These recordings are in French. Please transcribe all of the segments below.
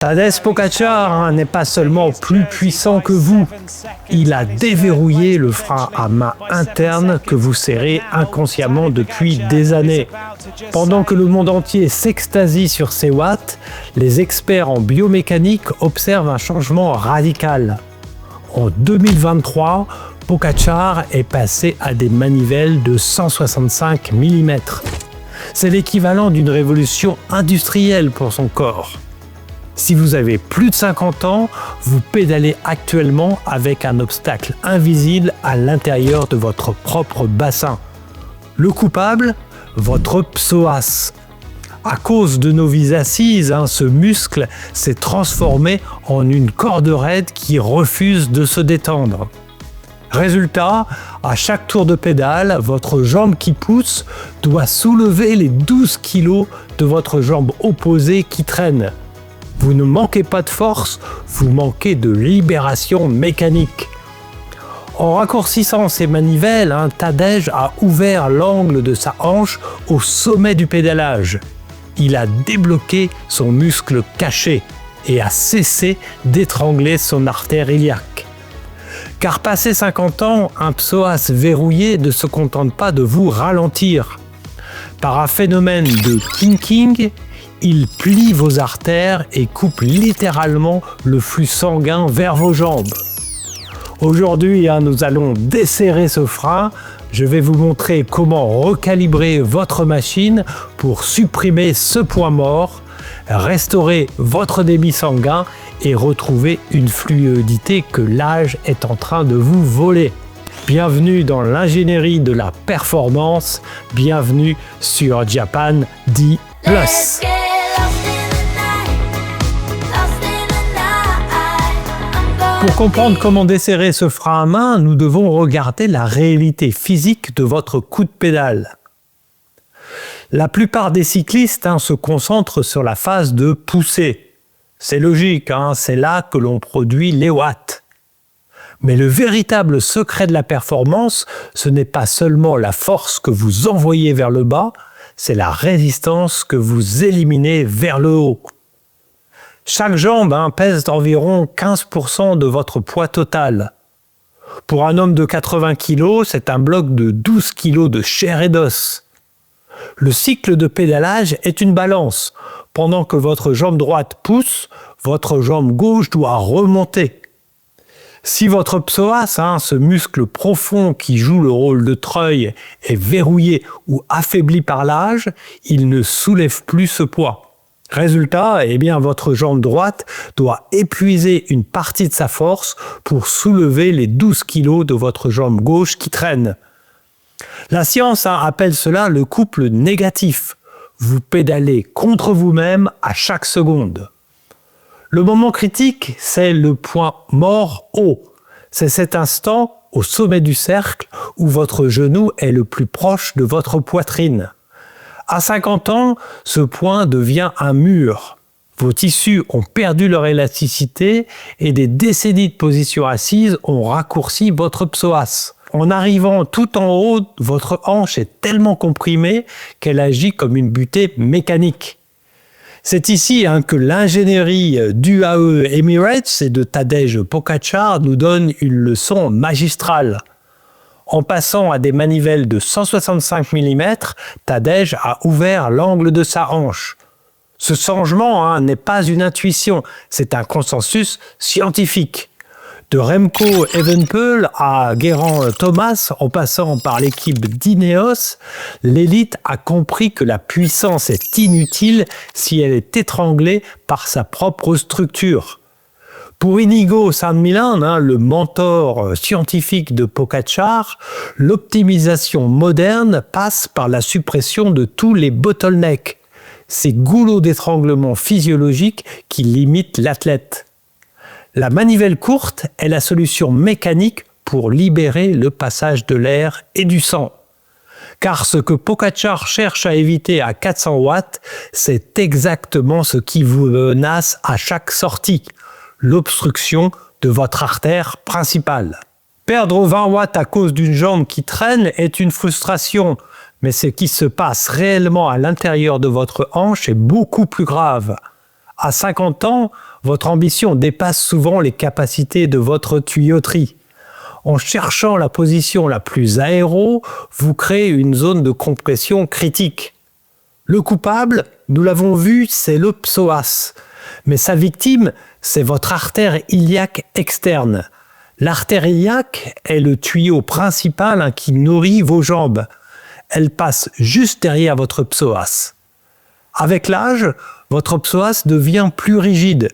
Tadej Pogačar n'est pas seulement plus puissant que vous, il a déverrouillé le frein à main interne que vous serrez inconsciemment depuis des années. Pendant que le monde entier s'extasie sur ses watts, les experts en biomécanique observent un changement radical. En 2023, Pogačar est passé à des manivelles de 165 mm. C'est l'équivalent d'une révolution industrielle pour son corps. Si vous avez plus de 50 ans, vous pédalez actuellement avec un obstacle invisible à l'intérieur de votre propre bassin. Le coupable, votre psoas. À cause de nos vies assises, ce muscle s'est transformé en une corde raide qui refuse de se détendre. Résultat, à chaque tour de pédale, votre jambe qui pousse doit soulever les 12 kg de votre jambe opposée qui traîne. Vous ne manquez pas de force, vous manquez de libération mécanique. En raccourcissant ses manivelles, Tadej a ouvert l'angle de sa hanche au sommet du pédalage. Il a débloqué son muscle caché et a cessé d'étrangler son artère iliaque. Car passé 50 ans, un psoas verrouillé ne se contente pas de vous ralentir. Par un phénomène de kinking, il plie vos artères et coupe littéralement le flux sanguin vers vos jambes. Aujourd'hui, nous allons desserrer ce frein. Je vais vous montrer comment recalibrer votre machine pour supprimer ce point mort, restaurer votre débit sanguin et retrouver une fluidité que l'âge est en train de vous voler. Bienvenue dans l'ingénierie de la performance, bienvenue sur Japan D+. Pour comprendre comment desserrer ce frein à main, nous devons regarder la réalité physique de votre coup de pédale. La plupart des cyclistes se concentrent sur la phase de poussée. C'est logique, c'est là que l'on produit les watts. Mais le véritable secret de la performance, ce n'est pas seulement la force que vous envoyez vers le bas, c'est la résistance que vous éliminez vers le haut. Chaque jambe pèse environ 15% de votre poids total. Pour un homme de 80 kg, c'est un bloc de 12 kg de chair et d'os. Le cycle de pédalage est une balance. Pendant que votre jambe droite pousse, votre jambe gauche doit remonter. Si votre psoas, ce muscle profond qui joue le rôle de treuil, est verrouillé ou affaibli par l'âge, il ne soulève plus ce poids. Résultat, votre jambe droite doit épuiser une partie de sa force pour soulever les 12 kg de votre jambe gauche qui traîne. La science appelle cela le couple négatif. Vous pédalez contre vous-même à chaque seconde. Le moment critique, c'est le point mort haut. C'est cet instant, au sommet du cercle, où votre genou est le plus proche de votre poitrine. À 50 ans, ce point devient un mur. Vos tissus ont perdu leur élasticité et des décennies de position assise ont raccourci votre psoas. En arrivant tout en haut, votre hanche est tellement comprimée qu'elle agit comme une butée mécanique. C'est ici que l'ingénierie d'UAE Emirates et de Tadej Pogačar nous donne une leçon magistrale. En passant à des manivelles de 165 mm, Tadej a ouvert l'angle de sa hanche. Ce changement n'est pas une intuition, c'est un consensus scientifique. De Remco Evenepoel à Geraint Thomas, en passant par l'équipe d'Ineos, l'élite a compris que la puissance est inutile si elle est étranglée par sa propre structure. Pour Inigo San Millán, le mentor scientifique de Pogačar, l'optimisation moderne passe par la suppression de tous les bottlenecks, ces goulots d'étranglement physiologiques qui limitent l'athlète. La manivelle courte est la solution mécanique pour libérer le passage de l'air et du sang. Car ce que Pogačar cherche à éviter à 400 watts, c'est exactement ce qui vous menace à chaque sortie, l'obstruction de votre artère principale. Perdre 20 watts à cause d'une jambe qui traîne est une frustration, mais ce qui se passe réellement à l'intérieur de votre hanche est beaucoup plus grave. À 50 ans, votre ambition dépasse souvent les capacités de votre tuyauterie. En cherchant la position la plus aéro, vous créez une zone de compression critique. Le coupable, nous l'avons vu, c'est le psoas. Mais sa victime, c'est votre artère iliaque externe. L'artère iliaque est le tuyau principal qui nourrit vos jambes. Elle passe juste derrière votre psoas. Avec l'âge, votre psoas devient plus rigide,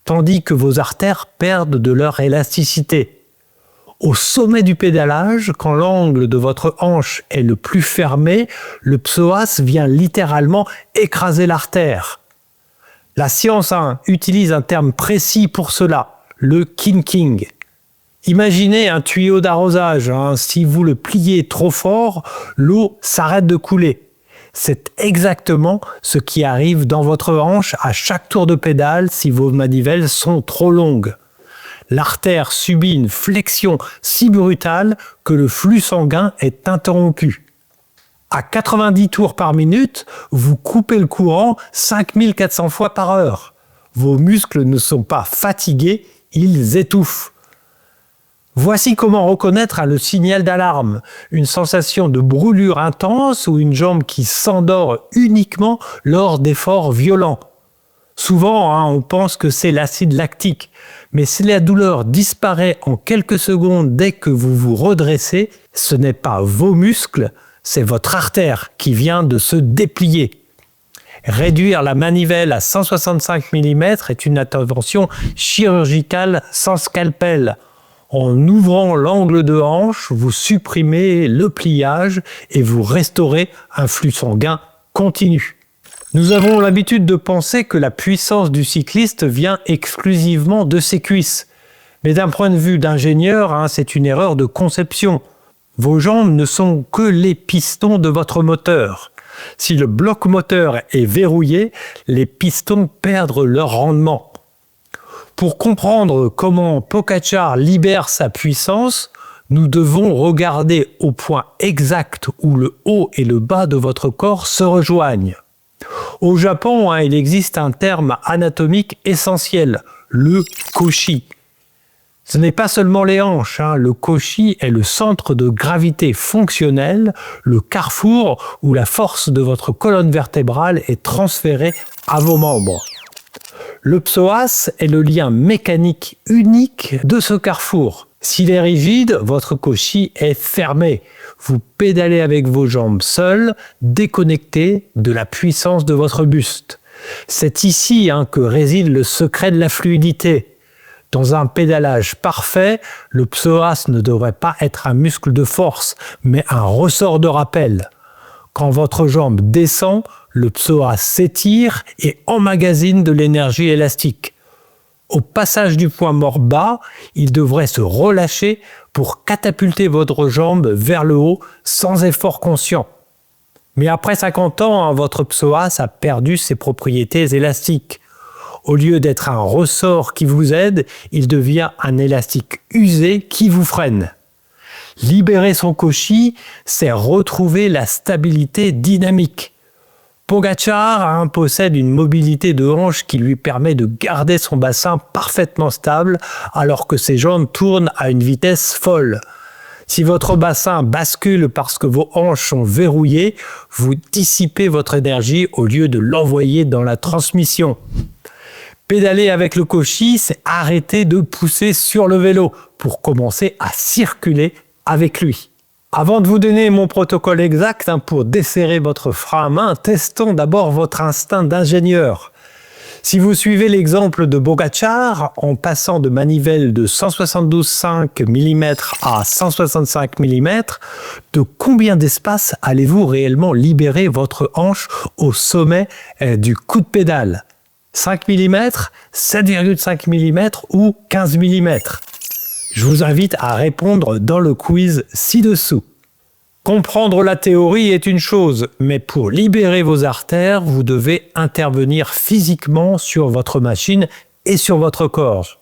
tandis que vos artères perdent de leur élasticité. Au sommet du pédalage, quand l'angle de votre hanche est le plus fermé, le psoas vient littéralement écraser l'artère. La science utilise un terme précis pour cela, le kinking. Imaginez un tuyau d'arrosage, si vous le pliez trop fort, l'eau s'arrête de couler. C'est exactement ce qui arrive dans votre hanche à chaque tour de pédale si vos manivelles sont trop longues. L'artère subit une flexion si brutale que le flux sanguin est interrompu. À 90 tours par minute, vous coupez le courant 5400 fois par heure. Vos muscles ne sont pas fatigués, ils étouffent. Voici comment reconnaître le signal d'alarme, une sensation de brûlure intense ou une jambe qui s'endort uniquement lors d'efforts violents. Souvent, on pense que c'est l'acide lactique, mais si la douleur disparaît en quelques secondes dès que vous vous redressez, ce n'est pas vos muscles, c'est votre artère qui vient de se déplier. Réduire la manivelle à 165 mm est une intervention chirurgicale sans scalpel. En ouvrant l'angle de hanche, vous supprimez le pliage et vous restaurez un flux sanguin continu. Nous avons l'habitude de penser que la puissance du cycliste vient exclusivement de ses cuisses. Mais d'un point de vue d'ingénieur, c'est une erreur de conception. Vos jambes ne sont que les pistons de votre moteur. Si le bloc moteur est verrouillé, les pistons perdent leur rendement. Pour comprendre comment Pogačar libère sa puissance, nous devons regarder au point exact où le haut et le bas de votre corps se rejoignent. Au Japon, il existe un terme anatomique essentiel, le koshi. Ce n'est pas seulement les hanches, le koshi est le centre de gravité fonctionnel, le carrefour où la force de votre colonne vertébrale est transférée à vos membres. Le psoas est le lien mécanique unique de ce carrefour. S'il est rigide, votre koshi est fermé. Vous pédalez avec vos jambes seules, déconnectées de la puissance de votre buste. C'est ici que réside le secret de la fluidité. Dans un pédalage parfait, le psoas ne devrait pas être un muscle de force, mais un ressort de rappel. Quand votre jambe descend, le psoas s'étire et emmagasine de l'énergie élastique. Au passage du point mort bas, il devrait se relâcher pour catapulter votre jambe vers le haut sans effort conscient. Mais après 50 ans, votre psoas a perdu ses propriétés élastiques. Au lieu d'être un ressort qui vous aide, il devient un élastique usé qui vous freine. Libérer son koshi, c'est retrouver la stabilité dynamique. Pogačar possède une mobilité de hanche qui lui permet de garder son bassin parfaitement stable alors que ses jambes tournent à une vitesse folle. Si votre bassin bascule parce que vos hanches sont verrouillées, vous dissipez votre énergie au lieu de l'envoyer dans la transmission. Pédaler avec le koshi, c'est arrêter de pousser sur le vélo pour commencer à circuler avec lui. Avant de vous donner mon protocole exact pour desserrer votre frein à main, testons d'abord votre instinct d'ingénieur. Si vous suivez l'exemple de Pogačar, en passant de manivelle de 172,5 mm à 165 mm, de combien d'espace allez-vous réellement libérer votre hanche au sommet du coup de pédale ? 5 mm, 7,5 mm ou 15 mm ? Je vous invite à répondre dans le quiz ci-dessous. Comprendre la théorie est une chose, mais pour libérer vos artères, vous devez intervenir physiquement sur votre machine et sur votre corps.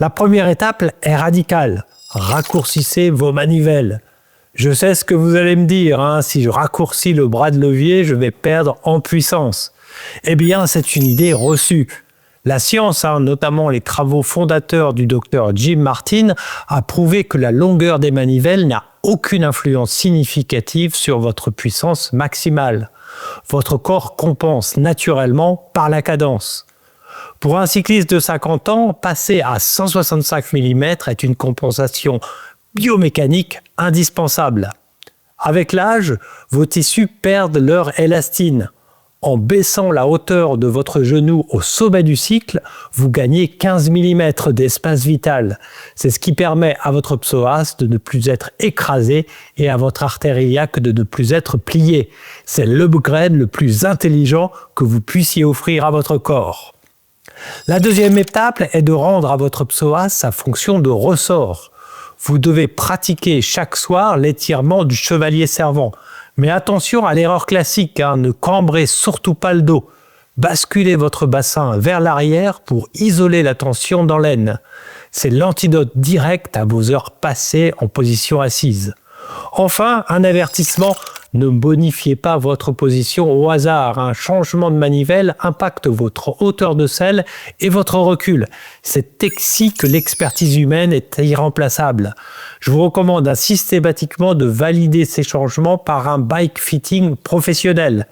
La première étape est radicale. Raccourcissez vos manivelles. Je sais ce que vous allez me dire, si je raccourcis le bras de levier, je vais perdre en puissance. Eh bien, c'est une idée reçue. La science, notamment les travaux fondateurs du docteur Jim Martin, a prouvé que la longueur des manivelles n'a aucune influence significative sur votre puissance maximale. Votre corps compense naturellement par la cadence. Pour un cycliste de 50 ans, passer à 165 mm est une compensation biomécanique indispensable. Avec l'âge, vos tissus perdent leur élastine. En baissant la hauteur de votre genou au sommet du cycle, vous gagnez 15 mm d'espace vital. C'est ce qui permet à votre psoas de ne plus être écrasé et à votre artère iliaque de ne plus être plié. C'est l'upgrade le plus intelligent que vous puissiez offrir à votre corps. La deuxième étape est de rendre à votre psoas sa fonction de ressort. Vous devez pratiquer chaque soir l'étirement du chevalier servant. Mais attention à l'erreur classique, ne cambrez surtout pas le dos. Basculez votre bassin vers l'arrière pour isoler la tension dans l'aine. C'est l'antidote direct à vos heures passées en position assise. Enfin, un avertissement, ne bonifiez pas votre position au hasard. Un changement de manivelle impacte votre hauteur de selle et votre recul. C'est ici que l'expertise humaine est irremplaçable. Je vous recommande systématiquement de valider ces changements par un bike fitting professionnel.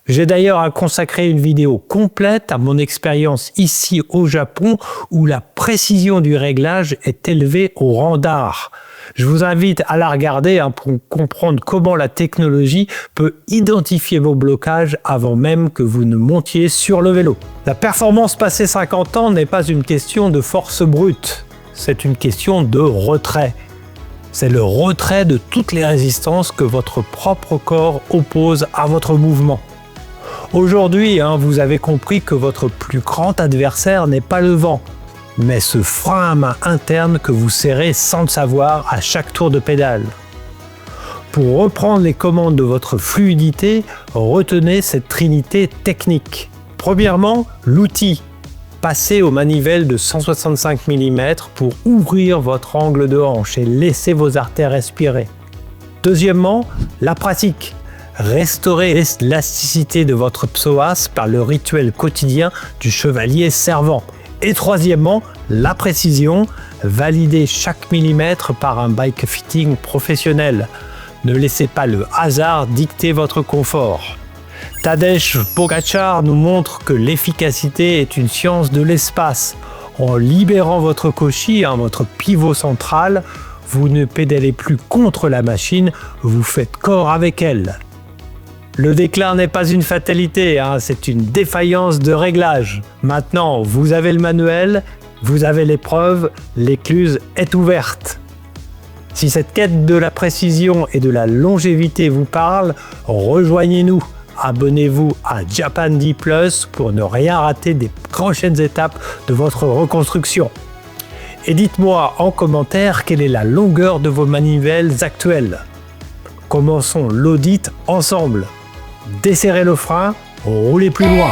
J'ai d'ailleurs consacré une vidéo complète à mon expérience ici au Japon où la précision du réglage est élevée au rang d'art. Je vous invite à la regarder pour comprendre comment la technologie peut identifier vos blocages avant même que vous ne montiez sur le vélo. La performance passé 50 ans n'est pas une question de force brute, c'est une question de retrait. C'est le retrait de toutes les résistances que votre propre corps oppose à votre mouvement. Aujourd'hui, vous avez compris que votre plus grand adversaire n'est pas le vent, mais ce frein à main interne que vous serrez sans le savoir à chaque tour de pédale. Pour reprendre les commandes de votre fluidité, retenez cette trinité technique. Premièrement, l'outil. Passez aux manivelles de 165 mm pour ouvrir votre angle de hanche et laisser vos artères respirer. Deuxièmement, la pratique. Restaurez l'élasticité de votre psoas par le rituel quotidien du chevalier servant. Et troisièmement, la précision. Validez chaque millimètre par un bike fitting professionnel. Ne laissez pas le hasard dicter votre confort. Tadej Pogačar nous montre que l'efficacité est une science de l'espace. En libérant votre cauchy, votre pivot central, vous ne pédalez plus contre la machine, vous faites corps avec elle. Le déclin n'est pas une fatalité, c'est une défaillance de réglage. Maintenant, vous avez le manuel, vous avez l'épreuve, l'écluse est ouverte. Si cette quête de la précision et de la longévité vous parle, rejoignez-nous. Abonnez-vous à Japan D+ pour ne rien rater des prochaines étapes de votre reconstruction. Et dites-moi en commentaire quelle est la longueur de vos manivelles actuelles. Commençons l'audit ensemble. Desserrez le frein, roulez plus loin.